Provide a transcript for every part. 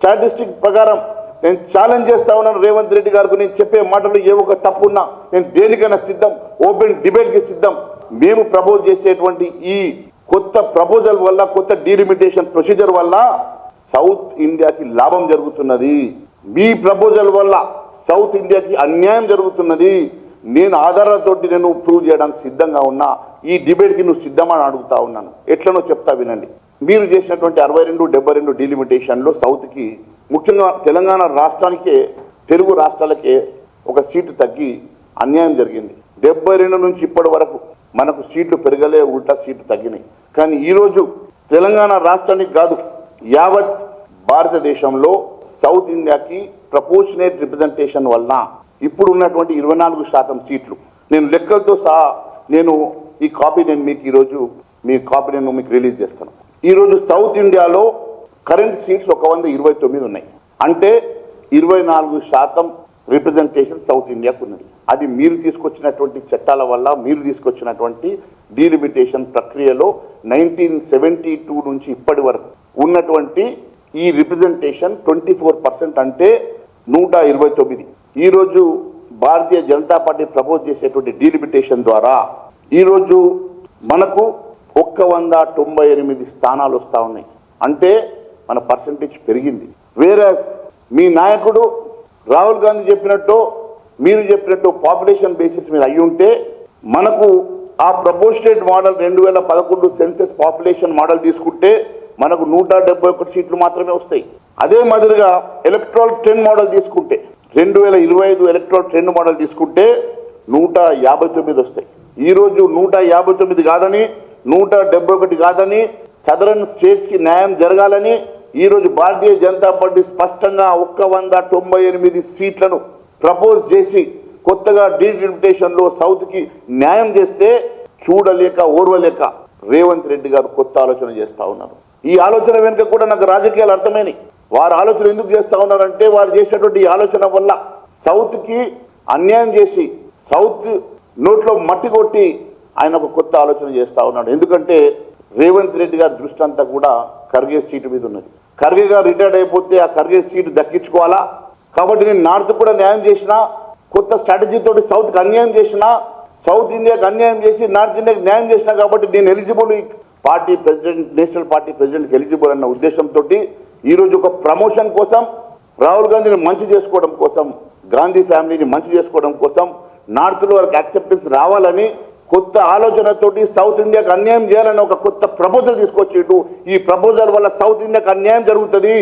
Statistic ప్రకారం నేను challenge చేస్తా ఉన్నాను రేవంత్ రెడ్డి గారికి. నేను చెప్పే మాటలు ఏ ఒక తప్పున్నా నేను దేనికైనా సిద్ధం, ఓపెన్ డిబేట్కి సిద్ధం. మేము ప్రపోజ్ చేసేటువంటి ఈ కొత్త ప్రపోజల్ వల్ల, కొత్త డీలిమిటేషన్ ప్రొసీజర్ వల్ల సౌత్ ఇండియాకి లాభం జరుగుతున్నది. మీ ప్రపోజల్ వల్ల సౌత్ ఇండియాకి అన్యాయం జరుగుతున్నది. నేను ఆధారాలతోటి నేను ప్రూవ్ చేయడానికి సిద్ధంగా ఉన్నా. ఈ డిబేట్కి నువ్వు సిద్ధమని అడుగుతా ఉన్నాను. ఎట్లనో చెప్తా వినండి. మీరు చేసినటువంటి 62-72 డీలిమిటేషన్లో సౌత్కి, ముఖ్యంగా తెలంగాణ రాష్ట్రానికే, తెలుగు రాష్ట్రాలకే ఒక సీటు తగ్గి అన్యాయం జరిగింది. 72 నుంచి ఇప్పటి వరకు మనకు సీట్లు పెరగలే, ఉల్టా సీట్లు తగ్గినాయి. కానీ ఈరోజు తెలంగాణ రాష్ట్రానికి కాదు, యావత్ భారతదేశంలో సౌత్ ఇండియాకి ప్రపోర్షనేట్ రిప్రజెంటేషన్ వలన ఇప్పుడు ఉన్నటువంటి 24% సీట్లు, నేను లెక్కలతో సహా నేను ఈ కాపీ నేను మీకు ఈరోజు మీకు రిలీజ్ చేస్తాను. ఈరోజు సౌత్ ఇండియాలో కరెంట్ సీట్స్ 129 ఉన్నాయి. అంటే 24% రిప్రజెంటేషన్ సౌత్ ఇండియాకు ఉన్నది. అది మీరు తీసుకొచ్చినటువంటి చట్టాల వల్ల, మీరు తీసుకొచ్చినటువంటి డీలిమిటేషన్ ప్రక్రియలో 1972 నుంచి ఇప్పటి వరకు ఉన్నటువంటి ఈ రిప్రజెంటేషన్ 24%, అంటే 129. ఈరోజు భారతీయ జనతా పార్టీ ప్రపోజ్ చేసేటువంటి డీలిమిటేషన్ ద్వారా ఈరోజు మనకు 198 స్థానాలు వస్తూ ఉన్నాయి. అంటే మన పర్సంటేజ్ పెరిగింది. వేరస్ మీ నాయకుడు రాహుల్ గాంధీ చెప్పినట్టు, మీరు చెప్పినట్టు పాపులేషన్ బేసిస్ మీద అయ్యి ఉంటే మనకు ఆ proportionate model 2011 census population model తీసుకుంటే మనకు 171 సీట్లు మాత్రమే వస్తాయి. అదే మాదిరిగా ఎలక్ట్రల్ ట్రెండ్ మోడల్ తీసుకుంటే 2025 ఎలక్ట్రల్ ట్రెండ్ మోడల్ తీసుకుంటే 159 వస్తాయి. ఈరోజు 159 కాదని, 171 కాదని, సదరన్ స్టేట్స్కి న్యాయం జరగాలని ఈరోజు భారతీయ జనతా పార్టీ స్పష్టంగా 198 సీట్లను ప్రపోజ్ చేసి కొత్తగా డీలిమిటేషన్లో సౌత్కి న్యాయం చేస్తే చూడలేక, ఓర్వలేక రేవంత్ రెడ్డి గారు కొత్త ఆలోచన చేస్తూ ఉన్నారు. ఈ ఆలోచన వెనుక కూడా నాకు రాజకీయాలు అర్థమైనవి. వారు ఆలోచన ఎందుకు చేస్తూ ఉన్నారంటే, వారు చేసినటువంటి ఈ ఆలోచన వల్ల సౌత్కి అన్యాయం చేసి, సౌత్ నోట్లో మట్టి కొట్టి ఆయన ఒక కొత్త ఆలోచన చేస్తూ ఉన్నాడు. ఎందుకంటే రేవంత్ రెడ్డి గారి దృష్టి అంతా కూడా ఖర్గే సీటు మీద ఉన్నది. ఖర్గే గారు రిటైర్డ్ అయిపోతే ఆ ఖర్గే సీటు దక్కించుకోవాలా. కాబట్టి నేను నార్త్ కూడా న్యాయం చేసినా, కొత్త స్ట్రాటజీ తోటి సౌత్కి అన్యాయం చేసినా, సౌత్ ఇండియాకి అన్యాయం చేసి నార్త్ ఇండియాకి న్యాయం చేసినా, కాబట్టి నేను eligible, party president, national party ప్రెసిడెంట్కి ఎలిజిబుల్ అన్న ఉద్దేశంతో ఈరోజు ఒక ప్రమోషన్ కోసం, రాహుల్ గాంధీని మంచి చేసుకోవడం కోసం, గాంధీ ఫ్యామిలీని మంచి చేసుకోవడం కోసం, నార్త్లో వాళ్ళకి యాక్సెప్టెన్స్ రావాలని కొత్త ఆలోచనతోటి సౌత్ ఇండియాకి అన్యాయం చేయాలని ఒక కొత్త ప్రపోజల్ తీసుకొచ్చేటు. ఈ ప్రపోజల్ వల్ల సౌత్ ఇండియాకి అన్యాయం జరుగుతుంది.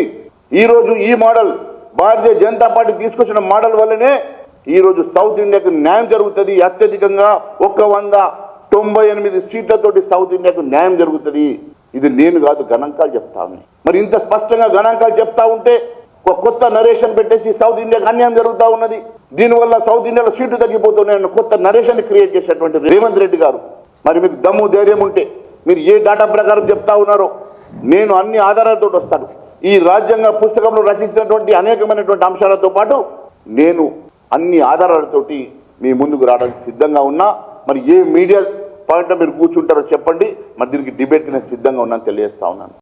ఈరోజు ఈ మోడల్, భారతీయ జనతా పార్టీ తీసుకొచ్చిన మోడల్ వల్లనే ఈరోజు సౌత్ ఇండియాకు న్యాయం జరుగుతుంది. అత్యధికంగా 198 సీట్లతోటి సౌత్ ఇండియాకు న్యాయం జరుగుతుంది. ఇది నేను కాదు, గణాంకాలు చెప్తా ఉన్నాయి. మరి ఇంత స్పష్టంగా గణాంకాలు చెప్తా ఉంటే ఒక కొత్త నరేషన్ పెట్టేసి సౌత్ ఇండియాకు అన్యాయం జరుగుతూ ఉన్నది, దీనివల్ల సౌత్ ఇండియాలో సీట్లు తగ్గిపోతున్నాయన్న కొత్త నరేషన్ క్రియేట్ చేసేటువంటి రేవంత్ రెడ్డి గారు, మరి మీకు దమ్ము ధైర్యం ఉంటే మీరు ఏ డేటా ప్రకారం చెప్తా ఉన్నారో నేను అన్ని ఆధారాలతో వస్తాను. ఈ రాజ్యాంగ పుస్తకంలో రచించినటువంటి అనేకమైనటువంటి అంశాలతో పాటు నేను అన్ని ఆధారాలతోటి మీ ముందుకు రావడానికి సిద్ధంగా ఉన్నా. మరి ఏ మీడియా పాయింట్లో మీరు కూర్చుంటారో చెప్పండి. మరి దీనికి డిబేట్కి నేను సిద్ధంగా ఉన్నాను తెలియజేస్తా ఉన్నాను.